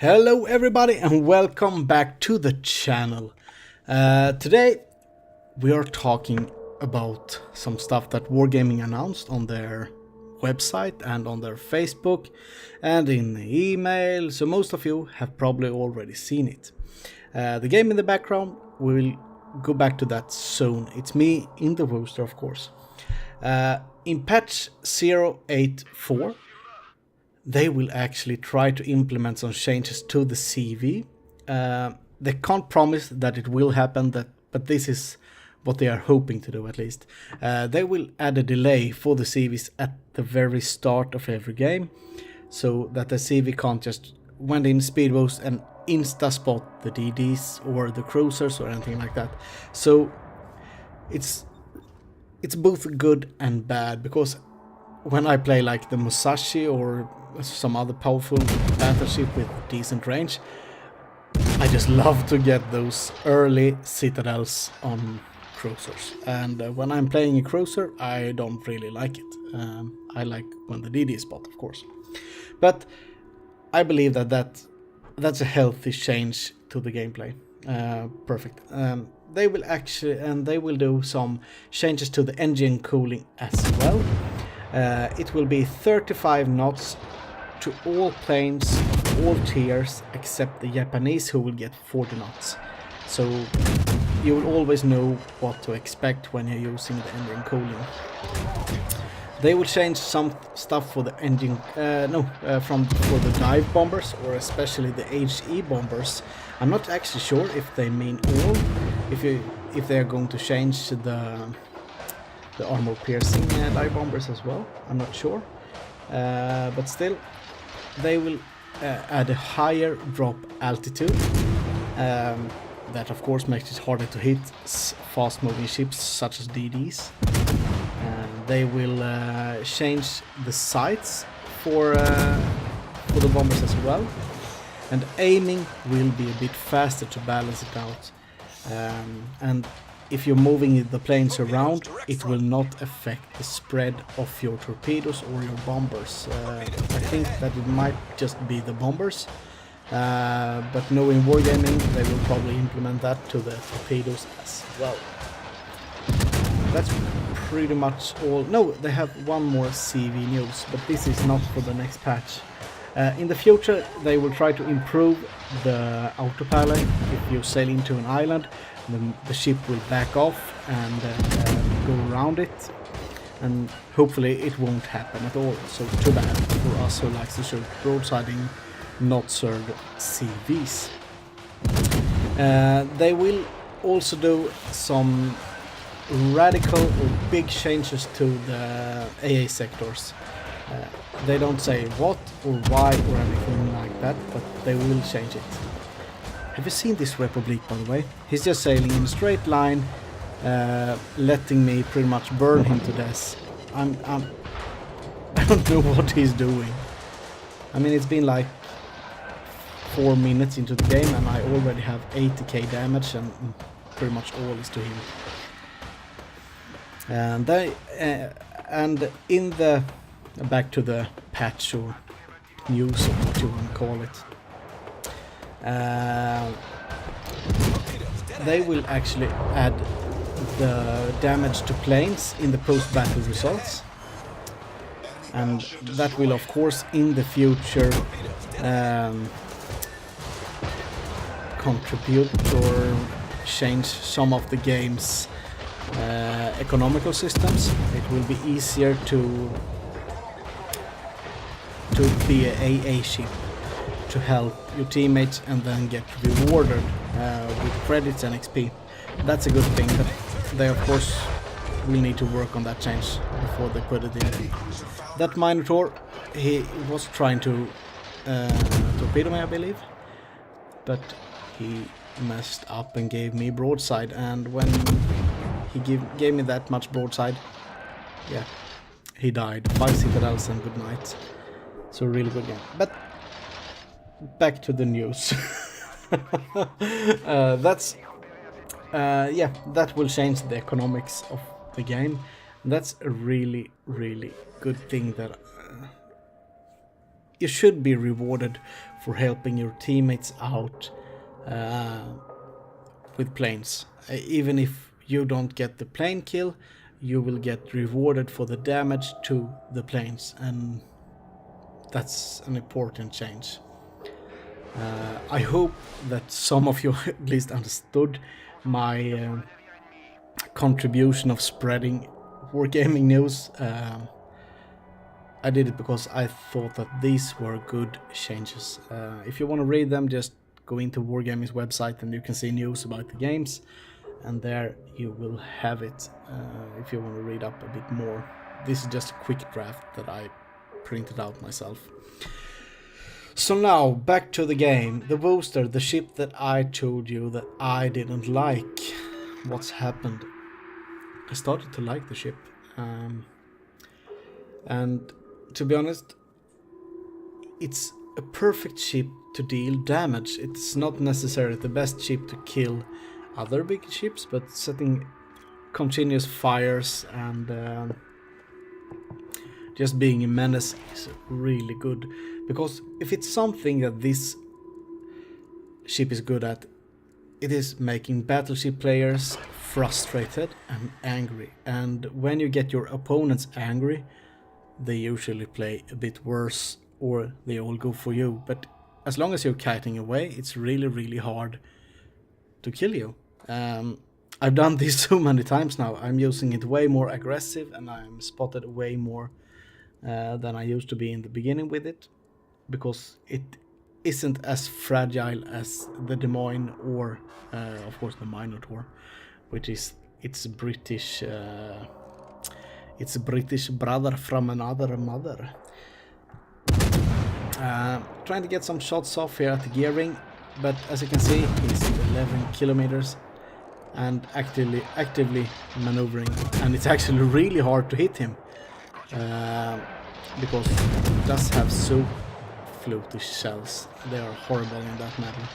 Hello everybody and welcome back to the channel. Today we are talking about some stuff that Wargaming announced on their website and on their Facebook and in email, so most of you have probably already seen it. The game in the background, we will go back to that soon. It's me in the Wooster, of course. In patch 084 they will actually try to implement some changes to the CV. They can't promise that it will happen, but this is what they are hoping to do at least. They will add a delay for the CVs at the very start of every game, so that the CV can't just went in speed boost and insta spot the DDs or the cruisers or anything like that. So it's both good and bad, because when I play like the Musashi or some other powerful battleship with decent range, I just love to get those early citadels on cruisers. And when I'm playing a cruiser, I don't really like it. I like when the DD is spot, of course. But I believe that's a healthy change to the gameplay. Perfect. They will do some changes to the engine cooling as well. It will be 35 knots to all planes, all tiers, except the Japanese, who will get 40 knots. So you will always know what to expect when you're using the engine cooling. They will change some stuff for the engine, for the dive bombers, or especially the HE bombers. I'm not actually sure if they mean all, if they are going to change the armor piercing dive bombers as well. I'm not sure, but still, they will add a higher drop altitude. That of course makes it harder to hit fast-moving ships such as DDs. They will change the sights for the bombers as well, and aiming will be a bit faster to balance it out. And if you're moving the planes around, it will not affect the spread of your torpedoes or your bombers. I think that it might just be the bombers, but knowing Wargaming, they will probably implement that to the torpedoes as well. That's pretty much all. No, they have one more CV news, but this is not for the next patch. In the future, they will try to improve the autopilot. If you sail into an island, the ship will back off and go around it, and hopefully it won't happen at all. So too bad for us who likes to shoot broadsiding, not serve CVs. They will also do some radical or big changes to the AA sectors. They don't say what or why or anything like that, but they will change it. Have you seen this Republic, by the way? He's just sailing in a straight line, letting me pretty much burn him to death. I don't know what he's doing. I mean, it's been like 4 minutes into the game and I already have 80k damage, and pretty much all is to him. And in the back to the patch or news or what you want to call it, they will actually add the damage to planes in the post-battle results, and that will of course in the future contribute or change some of the game's economical systems. It will be easier to be a AA ship, to help your teammates and then get rewarded with credits and XP. That's a good thing, but they of course will need to work on that change before they put it in. That Minotaur, he was trying to torpedo me, I believe, but he messed up and gave me broadside, and when he gave me that much broadside, yeah, he died. 5 citadels and good night. So really good game. But back to the news. That will change the economics of the game. That's a really, really good thing, that you should be rewarded for helping your teammates out with planes. Even if you don't get the plane kill, you will get rewarded for the damage to the planes, and that's an important change. I hope that some of you at least understood my contribution of spreading wargaming news. I did it because I thought that these were good changes. If you want to read them, just go into Wargaming's website and you can see news about the games, and there you will have it if you want to read up a bit more. This is just a quick draft that I printed out myself. So now, back to the game. The Wooster, the ship that I told you that I didn't like. What's happened? I started to like the ship. And to be honest, it's a perfect ship to deal damage. It's not necessarily the best ship to kill other big ships, but setting continuous fires and just being a menace is really good. Because if it's something that this ship is good at, it is making battleship players frustrated and angry. And when you get your opponents angry, they usually play a bit worse, or they all go for you. But as long as you're kiting away, it's really, really hard to kill you. I've done this so many times now. I'm using it way more aggressive, and I'm spotted way more than I used to be in the beginning with it, because it isn't as fragile as the Des Moines or, of course, the Minotaur, which is its British brother from another mother. Trying to get some shots off here at the gearing, but as you can see, he's 11 kilometers and actively maneuvering, and it's actually really hard to hit him because it does have so floaty shells. They are horrible in that matter,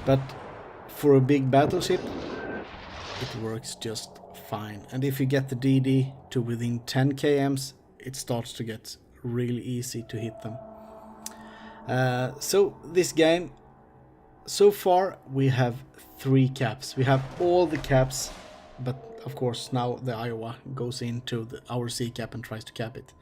but for a big battleship it works just fine. And if you get the DD to within 10 kms, it starts to get really easy to hit them. So this game, so far we have 3 caps. We have all the caps, but of course now the Iowa goes into our C cap and tries to cap it.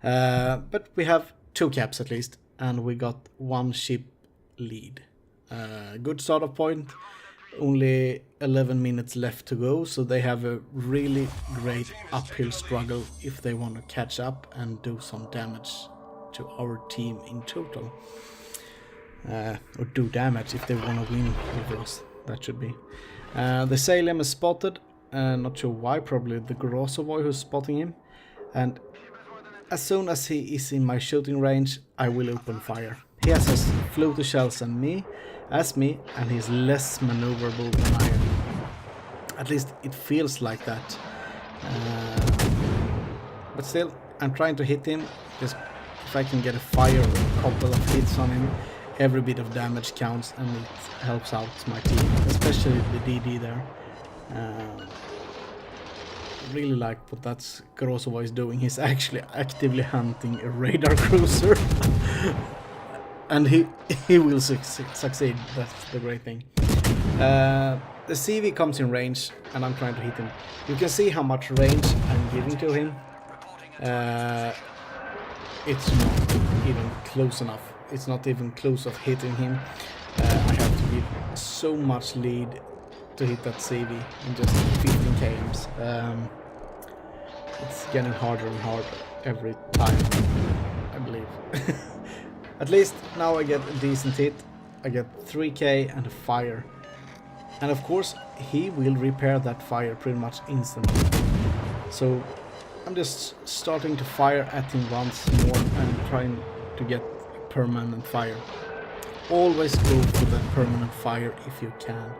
But we have 2 caps at least, and we got 1 ship lead. Good startup point. Only 11 minutes left to go, so they have a really great uphill struggle if they want to catch up and do some damage to our team in total. Or do damage if they want to win over us, that should be. The Salem is spotted, not sure why, probably the Grossovoy who's spotting him. And as soon as he is in my shooting range, I will open fire. He has as floaty shells as me, and he's less maneuverable than I am. At least it feels like that. But still, I'm trying to hit him. Just if I can get a fire or a couple of hits on him, every bit of damage counts, and it helps out my team, especially the DD there. Really like what that Grossovoy is doing. He's actually actively hunting a radar cruiser. And he will succeed. That's the great thing. The CV comes in range, and I'm trying to hit him. You can see how much range I'm giving to him. It's not even close enough. It's not even close of hitting him. I have to give so much lead to hit that CV in just 15 kms. It's getting harder and harder every time, I believe. At least now I get a decent hit. I get 3k and a fire. And of course he will repair that fire pretty much instantly. So I'm just starting to fire at him once more and trying to get permanent fire. Always go for the permanent fire if you can.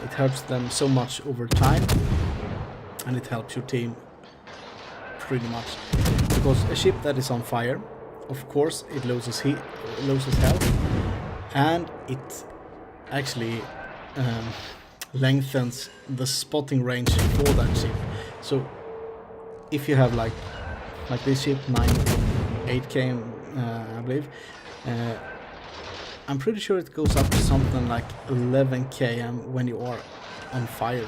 It helps them so much over time, and it helps your team pretty much. Because a ship that is on fire, of course it loses health, and it actually lengthens the spotting range for that ship. So if you have like this ship, 8k I believe, I'm pretty sure it goes up to something like 11 km when you are on fire.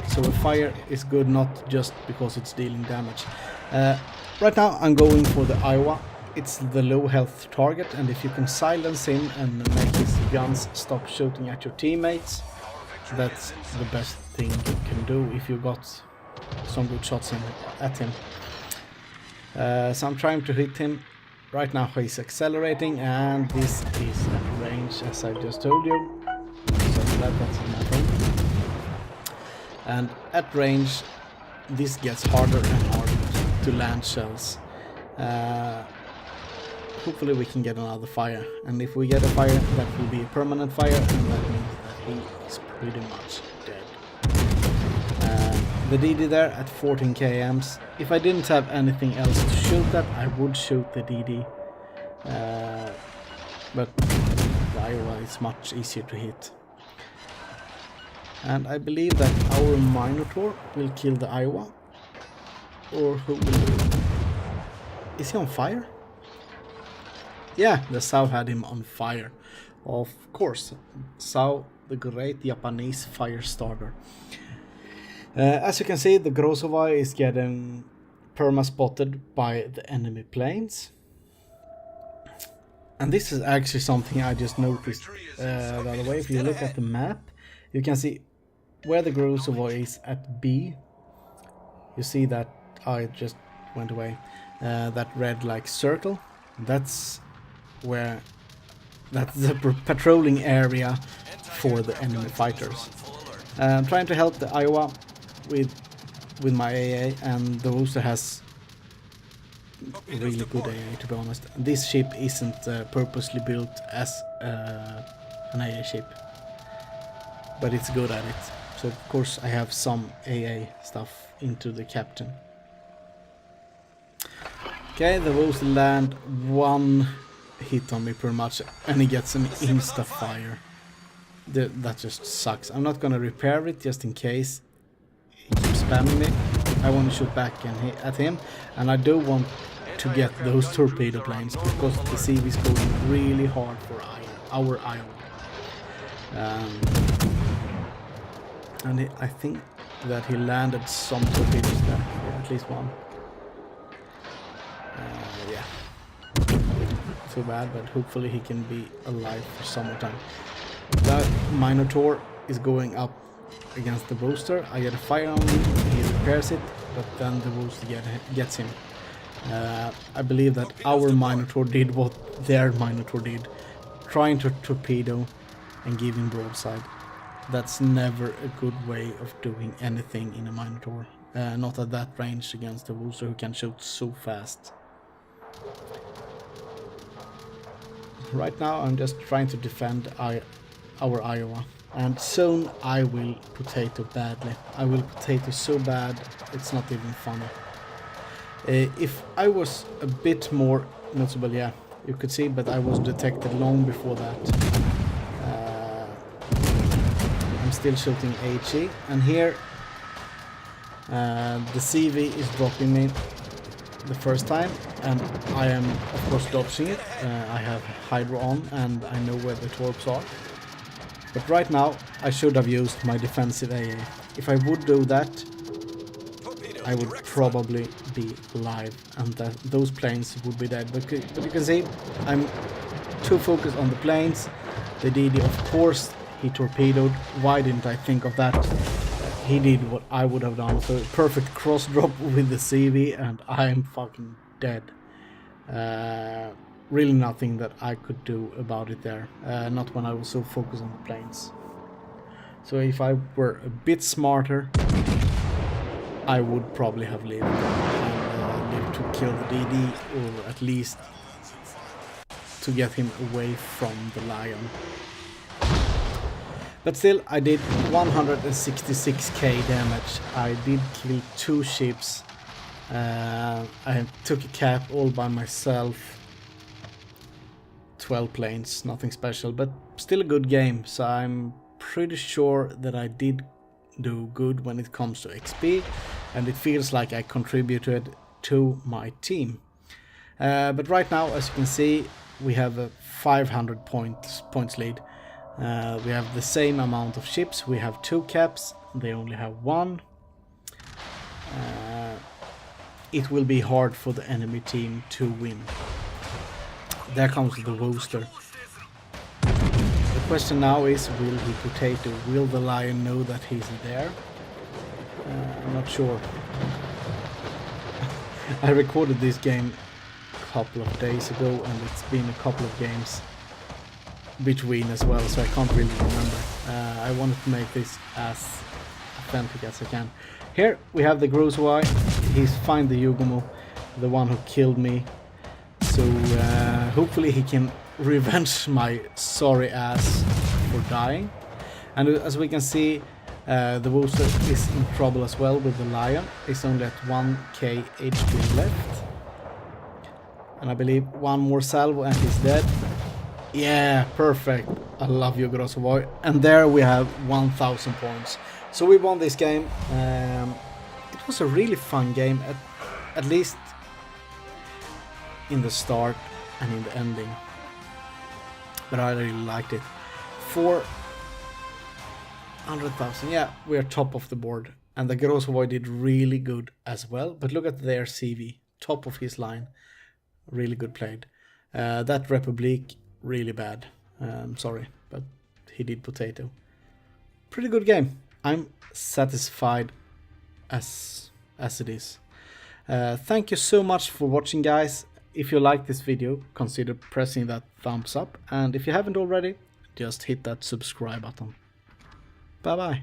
So a fire is good not just because it's dealing damage. Right now I'm going for the Iowa. It's the low health target, and if you can silence him and make his guns stop shooting at your teammates, that's the best thing you can do if you got some good shots at him. So I'm trying to hit him. Right now he's accelerating, and this is at range, as I just told you. So that's my thing. And at range, this gets harder and harder to land shells. Hopefully we can get another fire, and if we get a fire, that will be a permanent fire, and that means that he is pretty much dead. The DD there at 14 kms. If I didn't have anything else to shoot at, I would shoot the DD. But the Iowa is much easier to hit. And I believe that our Minotaur will kill the Iowa. Or who will do it? Is he on fire? Yeah, the Sao had him on fire. Of course, Sao, the great Japanese fire starter. As you can see, the Grozova is getting perma-spotted by the enemy planes. And this is actually something I just noticed the other way. If you look at the map, you can see where the Grozova is at B. You see that, it just went away. That red like circle, that's where, that's the patrolling area for the enemy fighters. I'm trying to help the Iowa with my AA, and the Wooster has really good AA, to be honest. This ship isn't purposely built as an AA ship, but it's good at it. So of course I have some AA stuff into the captain. Okay, the Wooster land one hit on me pretty much, and he gets an insta fire. That just sucks. I'm not gonna repair it just in case he keeps spamming me. I want to shoot back at him, and I do want to get those torpedo planes because the CV is going really hard for our Iowa. And I think that he landed some torpedoes there, at least one. Yeah. Too bad, but hopefully he can be alive for some more time. That Minotaur is going up against the Wooster. I get a fire on him, he repairs it, but then the Wooster gets him. I believe that our Minotaur did what their Minotaur did, trying to torpedo and give him broadside. That's never a good way of doing anything in a Minotaur. Not at that range against the Wooster, who can shoot so fast. Right now I'm just trying to defend our Iowa, and soon I will potato badly. I will potato so bad it's not even funny. If I was a bit more noticeable, yeah, you could see, but I was detected long before that. I'm still shooting HE, and here the CV is dropping me the first time, and I am of course dodging it. I have Hydro on, and I know where the torps are. But right now I should have used my defensive AA. If I would do that, I would probably be alive, and those planes would be dead. But you can see I'm too focused on the planes. The DD, of course, he torpedoed. Why didn't I think of that? He did what I would have done. So perfect cross drop with the CV, and I'm fucking dead. Really nothing that I could do about it there. Not when I was so focused on the planes. So if I were a bit smarter, I would probably have lived and lived to kill the DD, or at least to get him away from the Lion. But still, I did 166k damage. I did kill 2 ships. I took a cap all by myself. 12 planes, nothing special, but still a good game. So I'm pretty sure that I did do good when it comes to XP, and it feels like I contributed to my team. But right now, as you can see, we have a 500 points lead. We have the same amount of ships. We have 2 caps. They only have 1. It will be hard for the enemy team to win. There comes the Wooster. The question now is, will he potato? Will the lion know that he's there? I'm not sure. I recorded this game a couple of days ago, and it's been a couple of games between as well, so I can't really remember. I wanted to make this as authentic as I can. Here we have the Grozowai. He's find the Yugumo, the one who killed me. So hopefully he can revenge my sorry ass for dying. And as we can see, the Wooster is in trouble as well with the lion. He's only at 1k HP left. And I believe one more salvo and he's dead. Yeah, perfect. I love you, Grozowai. And there we have 1000 points. So we won this game. It was a really fun game, at least in the start and in the ending. But I really liked it. 400,000. Yeah, we are top of the board. And the Grozowai did really good as well. But look at their CV. Top of his line. Really good played. That Republic, really bad. Sorry, but he did potato. Pretty good game. I'm satisfied as it is. Thank you so much for watching, guys. If you like this video, consider pressing that thumbs up, and if you haven't already, just hit that subscribe button. Bye bye.